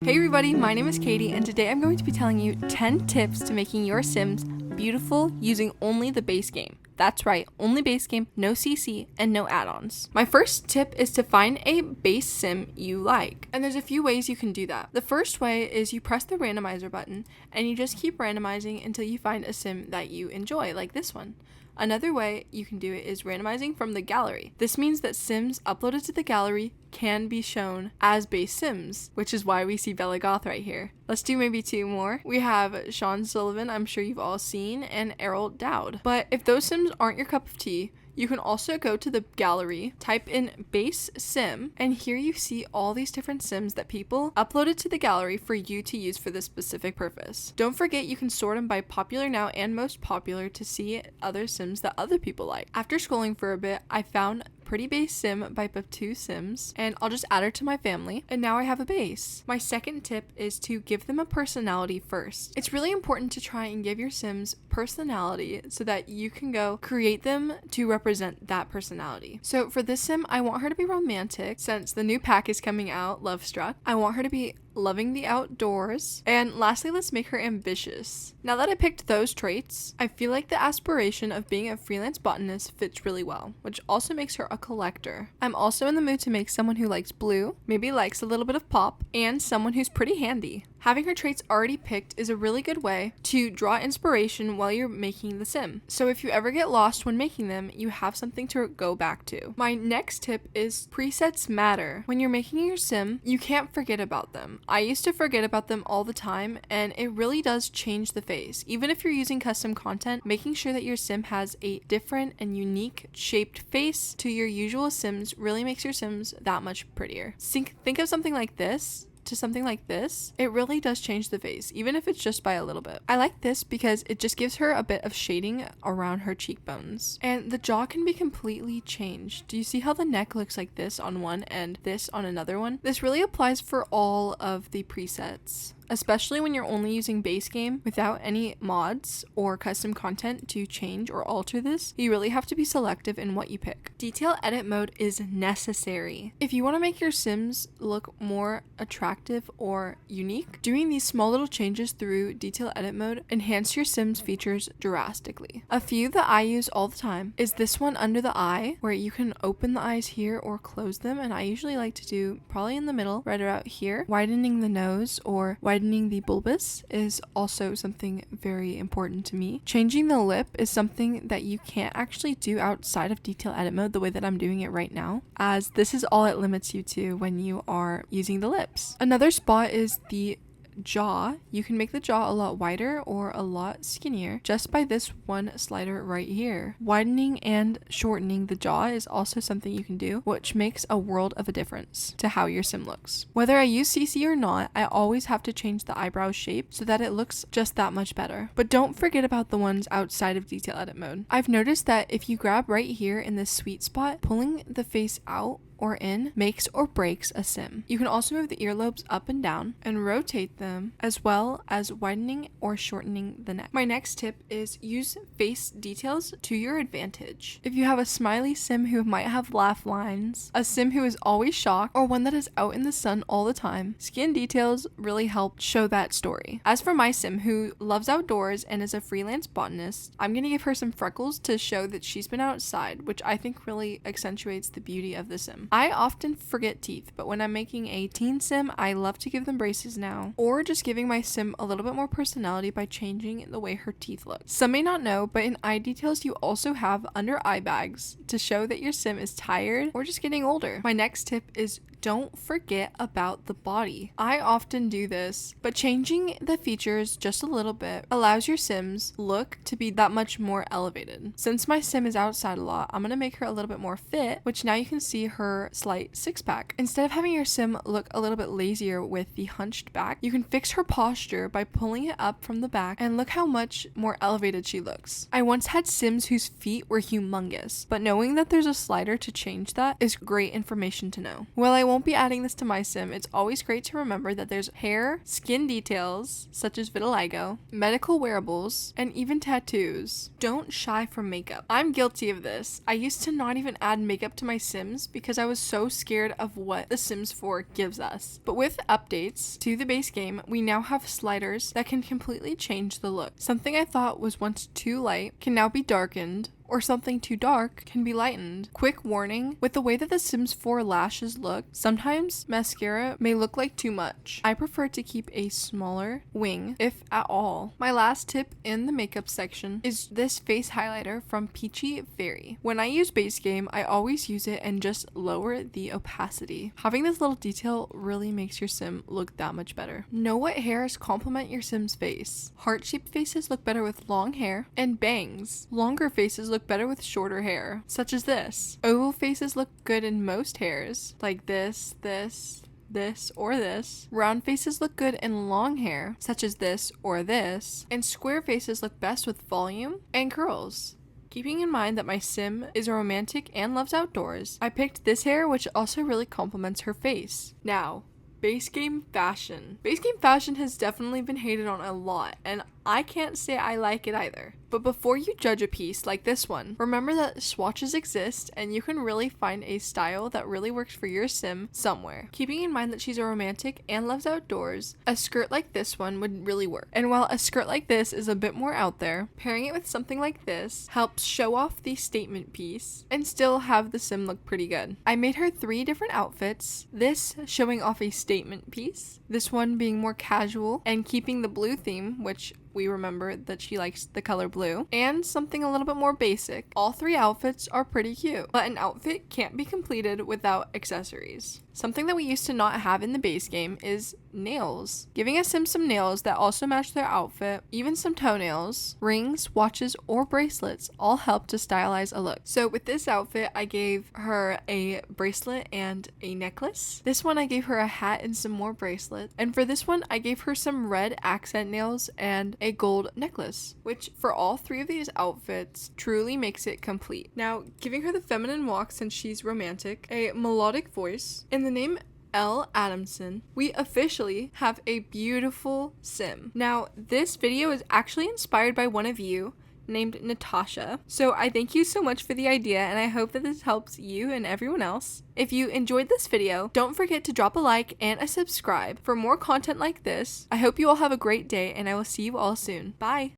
Hey everybody, my name is Katie, and today I'm going to be telling you 10 tips to making your Sims beautiful using only the base game. That's right, only base game, no CC, and no add-ons. My first tip is to find a base sim you like, and there's a few ways you can do that. The first way is you press the randomizer button, and you just keep randomizing until you find a sim that you enjoy, like this one. Another way you can do it is randomizing from the gallery. This means that sims uploaded to the gallery can be shown as base sims, which is why we see Bella Goth right here. Let's do maybe two more. We have Sean Sullivan, I'm sure you've all seen, and Errol Dowd. But if those sims aren't your cup of tea, you can also go to the gallery, type in base sim, and here you see all these different sims that people uploaded to the gallery for you to use for this specific purpose. Don't forget you can sort them by popular now and most popular to see other sims that other people like. After scrolling for a bit, I found Pretty Base Sim by Batu Sims, and I'll just add her to my family, and now I have a base. My second tip is to give them a personality first. It's really important to try and give your Sims personality so that you can go create them to represent that personality. So for this Sim, I want her to be romantic since the new pack is coming out, Love Struck. I want her to be loving the outdoors, and lastly, let's make her ambitious. Now that I picked those traits, I feel like the aspiration of being a freelance botanist fits really well, which also makes her a collector. I'm also in the mood to make someone who likes blue, maybe likes a little bit of pop, and someone who's pretty handy. Having her traits already picked is a really good way to draw inspiration while you're making the sim. So if you ever get lost when making them, you have something to go back to. My next tip is presets matter. When you're making your sim, you can't forget about them. I used to forget about them all the time, and it really does change the face. Even if you're using custom content, making sure that your sim has a different and unique shaped face to your usual sims really makes your sims that much prettier. Think of something like this to something like this, it really does change the face, even if it's just by a little bit. I like this because it just gives her a bit of shading around her cheekbones. And the jaw can be completely changed. Do you see how the neck looks like this on one and this on another one? This really applies for all of the presets, especially when you're only using base game without any mods or custom content to change or alter this. You really have to be selective in what you pick. Detail edit mode is necessary. If you want to make your sims look more attractive or unique, doing these small little changes through detail edit mode enhance your sims features drastically. A few that I use all the time is this one under the eye, where you can open the eyes here or close them, and I usually like to do probably in the middle, right about here. Widening the nose or widening the bulbous is also something very important to me. Changing the lip is something that you can't actually do outside of detail edit mode the way that I'm doing it right now, as this is all it limits you to when you are using the lips. Another spot is the jaw. You can make the jaw a lot wider or a lot skinnier just by this one slider right here. Widening and shortening the jaw is also something you can do, which makes a world of a difference to how your sim looks. Whether I use CC or not, I always have to change the eyebrow shape so that it looks just that much better. But don't forget about the ones outside of detail edit mode. I've noticed that if you grab right here in this sweet spot, pulling the face out or in makes or breaks a sim. You can also move the earlobes up and down and rotate them, as well as widening or shortening the neck. My next tip is use face details to your advantage. If you have a smiley sim who might have laugh lines, a sim who is always shocked, or one that is out in the sun all the time, skin details really help show that story. As for my sim who loves outdoors and is a freelance botanist, I'm gonna give her some freckles to show that she's been outside, which I think really accentuates the beauty of the sim. I often forget teeth, but when I'm making a teen sim, I love to give them braces now, or just giving my sim a little bit more personality by changing the way her teeth look. Some may not know, but in eye details, you also have under eye bags to show that your sim is tired or just getting older. My next tip is don't forget about the body. I often do this, but changing the features just a little bit allows your Sim's look to be that much more elevated. Since my Sim is outside a lot, I'm gonna make her a little bit more fit, which now you can see her slight six-pack. Instead of having your Sim look a little bit lazier with the hunched back, you can fix her posture by pulling it up from the back, and look how much more elevated she looks. I once had Sims whose feet were humongous, but knowing that there's a slider to change that is great information to know. While I won't be adding this to my sim, it's always great to remember that there's hair, skin details, such as vitiligo, medical wearables, and even tattoos. Don't shy from makeup. I'm guilty of this. I used to not even add makeup to my sims because I was so scared of what The Sims 4 gives us. But with updates to the base game, we now have sliders that can completely change the look. Something I thought was once too light can now be darkened, or something too dark can be lightened. Quick warning, with the way that The Sims 4 lashes look, sometimes mascara may look like too much. I prefer to keep a smaller wing, if at all. My last tip in the makeup section is this face highlighter from Peachy Fairy. When I use Basegame, I always use it and just lower the opacity. Having this little detail really makes your sim look that much better. Know what hairs complement your sim's face. Heart-shaped faces look better with long hair and bangs. Longer faces look better with shorter hair, such as this. Oval faces look good in most hairs, like this, or this. Round faces look good in long hair, such as this or this. And square faces look best with volume and curls. Keeping in mind that my sim is a romantic and loves outdoors, I picked this hair, which also really complements her face. Now, base game fashion. Base game fashion has definitely been hated on a lot, and I can't say I like it either. But before you judge a piece like this one, remember that swatches exist and you can really find a style that really works for your sim somewhere. Keeping in mind that she's a romantic and loves outdoors, a skirt like this one would really work. And while a skirt like this is a bit more out there, pairing it with something like this helps show off the statement piece and still have the sim look pretty good. I made her 3 different outfits, this showing off a statement piece, this one being more casual and keeping the blue theme, which we remember that she likes the color blue, and something a little bit more basic. All 3 outfits are pretty cute, but an outfit can't be completed without accessories. Something that we used to not have in the base game is nails. Giving a sim some nails that also match their outfit, even some toenails, rings, watches, or bracelets all help to stylize a look. So with this outfit, I gave her a bracelet and a necklace. This one I gave her a hat and some more bracelets. And for this one, I gave her some red accent nails and a gold necklace, which for all 3 of these outfits truly makes it complete. Now, giving her the feminine walk since she's romantic, a melodic voice, and the name L. Adamson, we officially have a beautiful sim. Now, this video is actually inspired by one of you named Natasha. So I thank you so much for the idea, and I hope that this helps you and everyone else. If you enjoyed this video, don't forget to drop a like and a subscribe for more content like this. I hope you all have a great day, and I will see you all soon. Bye!